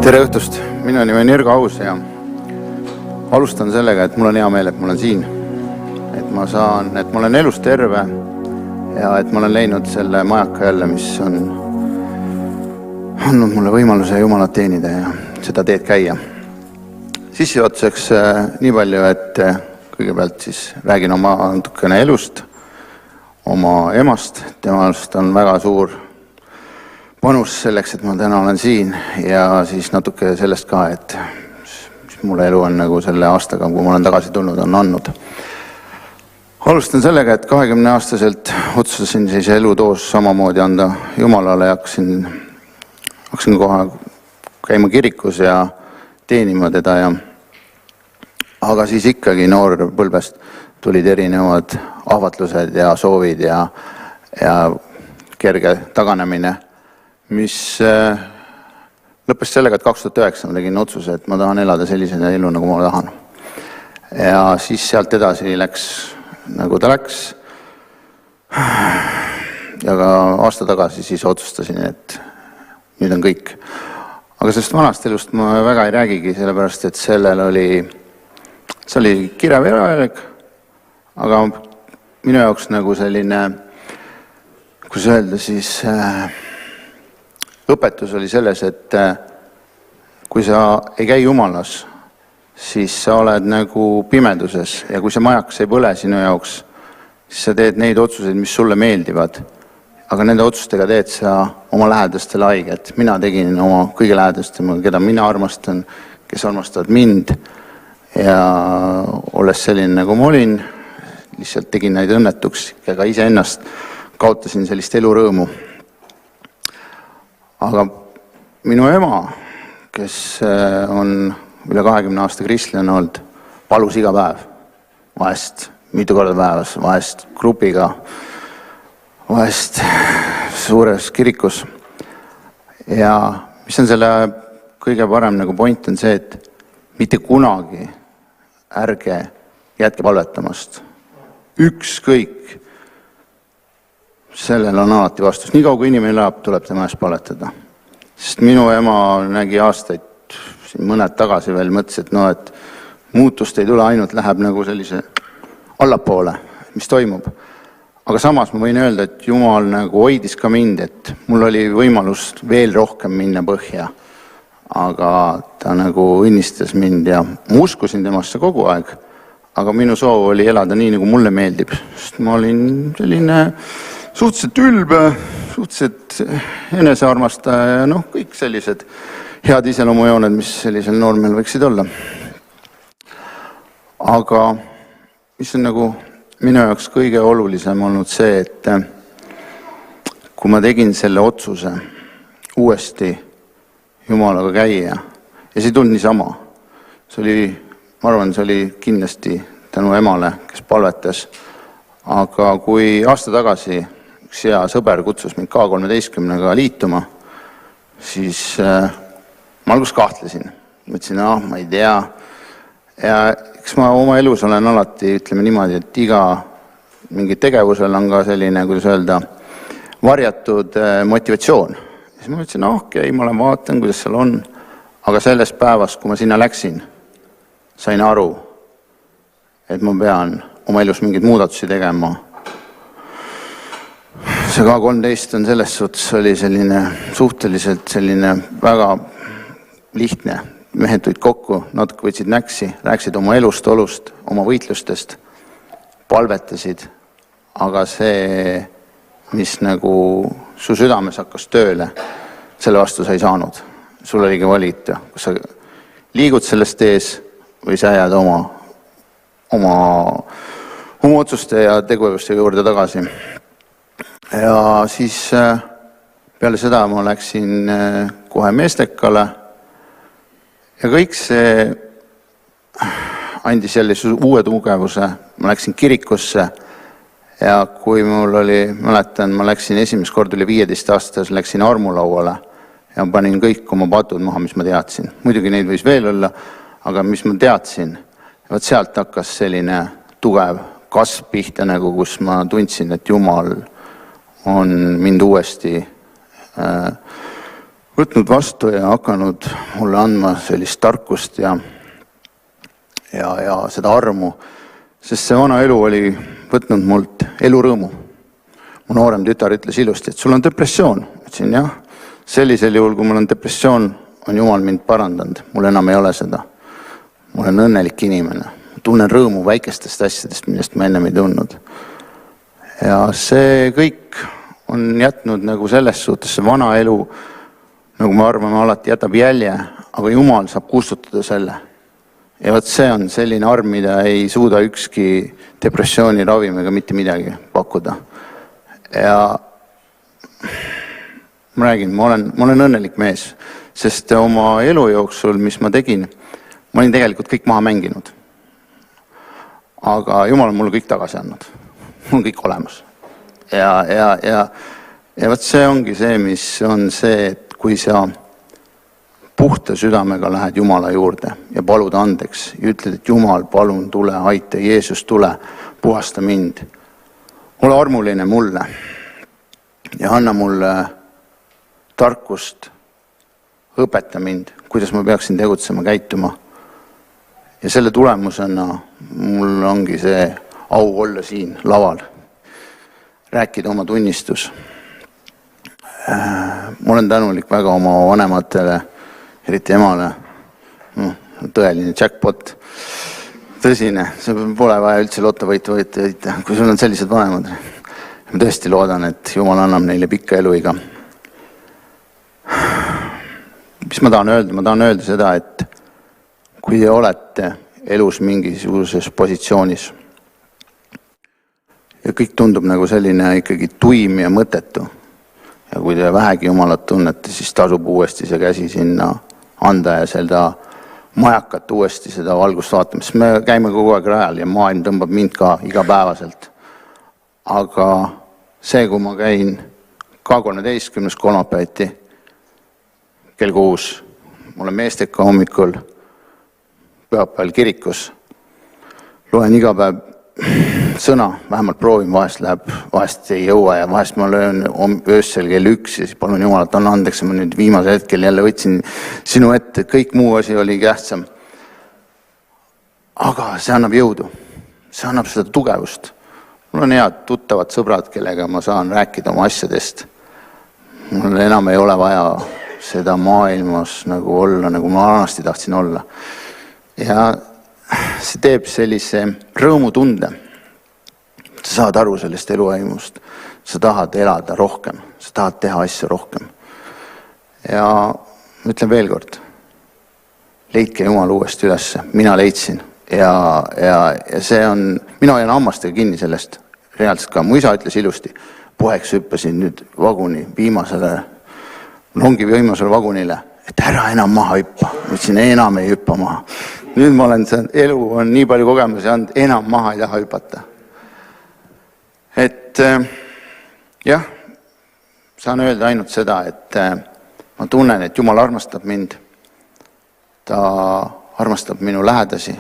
Tere õhtust, minu nimi on Jürgo Aus ja alustan sellega, et mul on hea meel, et ma olen siin. Et ma olen elus terve ja et ma olen leidnud selle majaka jälle, mis on andnud mulle võimaluse Jumalat teenida ja seda teed käia. Sissejuhatuseks nii palju, et kõigepealt siis räägin oma natukene elust, oma emast. Temast on väga suur panus selleks, et ma täna olen siin ja siis natuke sellest ka, et mis mulle elu on nagu selle aastaga, kui ma olen tagasi tulnud, on andnud. Alustan sellega, et 20-aastaselt otsustasin siis elutoos samamoodi anda Jumalale ja hakkasin kohe käima kirikus ja teenima teda aga siis ikkagi noorpõlvest tulid erinevad ahvatlused ja soovid ja kerge taganemine, mis lõppes sellega, et 2009 ma tegin otsuse, et ma tahan elada sellise elu, nagu ma tahan. Ja siis sealt edasi läks, nagu ta läks. Ja ka aasta tagasi siis otsustasin, et nüüd on kõik. Aga sellest vanast elust ma väga ei räägigi, sellepärast, et see oli kirev eraeleg, aga minu jaoks nagu selline, kus öelda siis õpetus oli selles, et kui sa ei käi Jumalas, siis sa oled nagu pimeduses ja kui see majakas ei põle sinu jaoks, siis sa teed neid otsuseid, mis sulle meeldivad. Aga nende otsustega teed sa oma lähedastele haiget. Mina tegin oma kõige lähedastele, keda mina armastan, kes armastavad mind ja olles selline, nagu ma olin, lihtsalt tegin neid õnnetuks ja ka ise ennast kaotasin sellist elurõõmu. Aga minu ema, kes on üle 20 aasta kristlane olnud, palus iga päev, vahest mitu korda päevas, vahest grupiga, vahest suures kirikus. Ja mis on selle kõige parem nagu point on see, et mitte kunagi ärge jätke palvetamast. Ükskõik. Sellel on alati vastus. Nii kaua kui inimene elab, tuleb tema eest palvetada. Sest minu ema nägi aastaid, mõned tagasi veel mõtles, et muutust ei tule, ainult läheb nagu sellise allapoole, mis toimub. Aga samas ma võin öelda, et Jumal nagu hoidis ka mind, et mul oli võimalus veel rohkem minna põhja. Aga ta nagu õnnistas mind ja ma uskusin temasse kogu aeg. Aga minu soov oli elada nii, nagu mulle meeldib. Sest ma olin selline suhteliselt ülbe, suhteliselt enesearmastaja ja kõik sellised head iseloomujooned, mis sellisel noormel võiksid olla. Aga mis on nagu minu jaoks kõige olulisem olnud see, et kui ma tegin selle otsuse uuesti Jumalaga käia ja see ei tulnud niisama. Ma arvan, see oli kindlasti tänu emale, kes palvetas. Aga kui aasta tagasi üks hea sõber kutsus mind K13-ga liituma, siis ma algus kahtlesin. Mõtlesin, ma ei tea. Ja eks ma oma elus olen alati, ütleme niimoodi, et iga mingi tegevusel on ka selline, kuidas öelda, varjatud motivatsioon. Ja siis ma mõtlesin, okei, ma vaatan, kuidas seal on. Aga selles päevas, kui ma sinna läksin, sain aru, et ma pean oma elus mingeid muudatusi tegema. See K13 on selles suhtes oli selline suhteliselt selline väga lihtne. Mehed tulid kokku, natuke võtsid näksi, rääksid oma elust, olust, oma võitlustest, palvetasid. Aga see, mis nagu su südames hakkas tööle, selle vastu sa ei saanud. Sul oligi valita, kas sa liigud sellest ees või sa jääd oma otsuste ja tegevuste juurde tagasi. Ja siis peale seda ma läksin kohe meestekale ja kõik see andis jälle uue tugevuse. Ma läksin kirikusse ja kui mul oli, mäletan, ma läksin esimest kord üle 15 aastas, läksin armulauale ja panin kõik oma patud maha, mis ma teadsin. Muidugi neid võis veel olla, aga mis ma teadsin. Ja sealt hakkas selline tugev kasv pihta, nagu kus ma tundsin, et Jumal on mind uuesti võtnud vastu ja hakanud mulle andma sellist tarkust ja seda armu, sest see vana elu oli võtnud mult elurõõmu. Mu noorem tütar ütles ilusti, et sul on depressioon. Ütlesin, jah, sellisel juhul, kui mul on depressioon, on Jumal mind parandanud. Mul enam ei ole seda. Ma olen õnnelik inimene. Tunnen rõõmu väikestest asjadest, millest ma ennem ei tundnud. Ja see kõik on jätnud nagu selles suhtes see vana elu, nagu me arvame, alati jätab jälje, aga Jumal saab kustutada selle. Ja võt see on selline arm, mida ei suuda ükski depressiooni ravim ega mitte midagi pakkuda. Ja ma räägin, ma olen õnnelik mees, sest oma elu jooksul, mis ma tegin, ma olin tegelikult kõik maha mänginud. Aga Jumal on mulle kõik tagasi andnud. Mul on kõik olemas. Ja võt see ongi see, mis on see, et kui sa puhta südamega lähed Jumala juurde ja palud andeks ja ütled, et Jumal, palun tule, aita, Jeesus, tule, puhasta mind. Ole armuline mulle ja anna mulle tarkust, õpeta mind, kuidas ma peaksin tegutsema, käituma. Ja selle tulemusena mul ongi see au olla siin laval, rääkida oma tunnistus. Ma olen tänulik väga oma vanematele, eriti emale, tõeline jackpot, tõsine, see pole vaja üldse lotovõitu võita, kui sul on sellised vanemad. Ma tõesti loodan, et Jumal annab neile pikka eluiga. Mis ma tahan öelda? Ma tahan öelda seda, et kui te olete elus mingisuguses positsioonis ja kõik tundub nagu selline ikkagi tuim ja mõtetu ja kui te vähegi Jumalat tunnete, siis tasub uuesti see käsi sinna anda ja seda majakat uuesti seda valgust vaatama, sest me käime kogu aeg rajal ja maailm tõmbab mind ka igapäevaselt. Aga see, kui ma käin K13 kolmapäeviti kell 6, ma olen meesteka hommikul pühapäeval kirikus, loen iga päev sõna, vähemalt proovin, vahest ei jõua ja vahest ma löön öössel kell 1 ja siis palun Jumalat, anna andeks, ma nüüd viimase hetkel jälle võtsin sinu ette, kõik muu asi oli tähtsam. Aga see annab jõudu, see annab seda tugevust. Mul on head tuttavad sõbrad, kellega ma saan rääkida oma asjadest. Mul enam ei ole vaja seda maailmas nagu olla, nagu ma vanasti tahtsin olla. Ja see teeb sellise rõõmutunde. Sa saad aru sellest eluaimust. Sa tahad elada rohkem. Sa tahad teha asja rohkem. Ja ütlen veel kord. Leidke Jumal uuesti üles. Mina leidsin. Ja see on, mina hoian hammastega kinni sellest. Reaalselt ka. Mu isa ütles ilusti. Poheks hüppasin nüüd vaguni viimasele vagunile, et ära enam maha hüppa. Ma ütlesin, enam ei hüppa maha. Nüüd ma olen, elu on nii palju kogemusi and, enam maha ei taha hüpata. Et jah, saan öelda ainult seda, et ma tunnen, et Jumal armastab mind. Ta armastab minu lähedasi.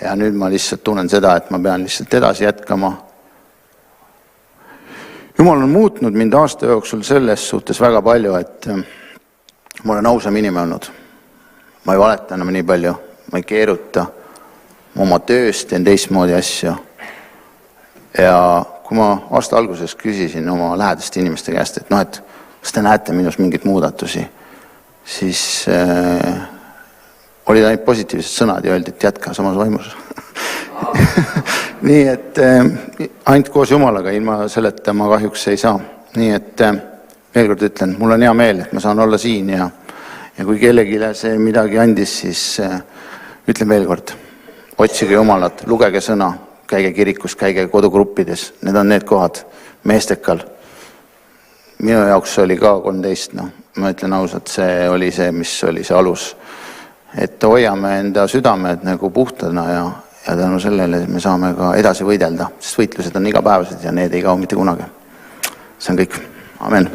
Ja nüüd ma lihtsalt tunnen seda, et ma pean lihtsalt edasi jätkama. Jumal on muutnud mind aasta jooksul selles suhtes väga palju, et ma olen ausam inimene olnud. Ma ei valeta enam nii palju. Ma ei keeruta, ma oma tööst teen teistmoodi asju. Ja kui ma aasta alguses küsisin oma lähedaste inimeste käest, et et kas te näete minus mingit muudatusi, siis olid ainult positiivsed sõnad ja öeldi, et jätka samas vaimus. Nii et ainult koos Jumalaga ilma selleta ma kahjuks ei saa. Nii et veel kord ütlen, mul on hea meel, et ma saan olla siin ja kui kellegile see midagi andis, siis ütlen veel kord, otsige Jumalat, lugege sõna, käige kirikus, käige kodugruppides, need on need kohad, meestekal. Minu jaoks oli ka 13, ma ütlen ausalt, see oli see, mis oli see alus. Et hoiame enda südamed nagu puhtana ja tänu sellele me saame ka edasi võidelda, sest võitlused on igapäevased ja need ei kao mitte kunagi. See on kõik. Amen.